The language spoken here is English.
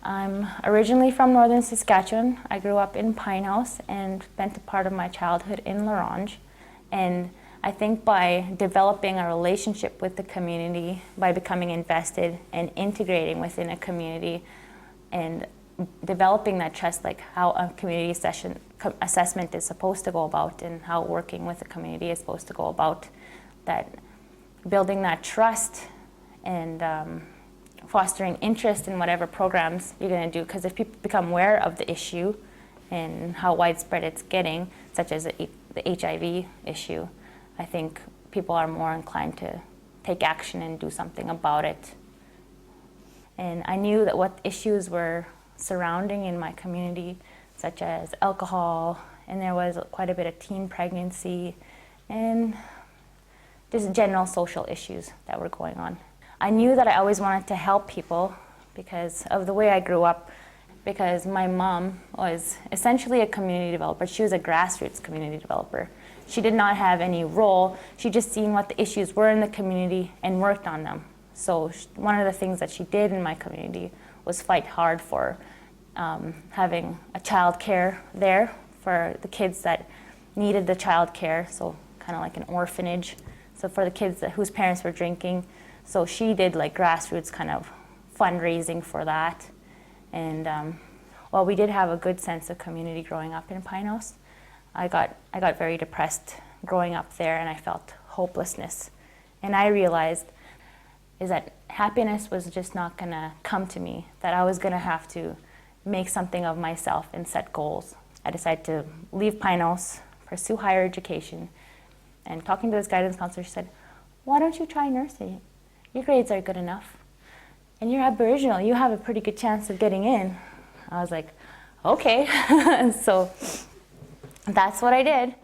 I'm originally from northern Saskatchewan. I grew up in Pine House and spent a part of my childhood in Larange. And I think by developing a relationship with the community, by becoming invested and integrating within a community and developing that trust, like how a community assessment is supposed to go about and how working with the community is supposed to go about, that building that trust and fostering interest in whatever programs you're going to do. Because if people become aware of the issue and how widespread it's getting, such as the HIV issue, I think people are more inclined to take action and do something about it. And I knew that what issues were surrounding in my community, such as alcohol, and there was quite a bit of teen pregnancy, and just general social issues that were going on. I knew that I always wanted to help people because of the way I grew up, because my mom was essentially a community developer. She was a grassroots community developer. She did not have any role. She just seen what the issues were in the community and worked on them. So one of the things that she did in my community was fight hard for having a child care there for the kids that needed the child care, so kind of like an orphanage. So for the kids whose parents were drinking. So she did like grassroots kind of fundraising for that. And while we did have a good sense of community growing up in Pine House, I got very depressed growing up there, and I felt hopelessness. And I realized is that happiness was just not gonna come to me, that I was gonna have to make something of myself and set goals. I decided to leave Pine House, pursue higher education, and talking to this guidance counselor, she said, why don't you try nursing? Your grades are good enough. And you're Aboriginal, you have a pretty good chance of getting in. I was like, okay. So that's what I did.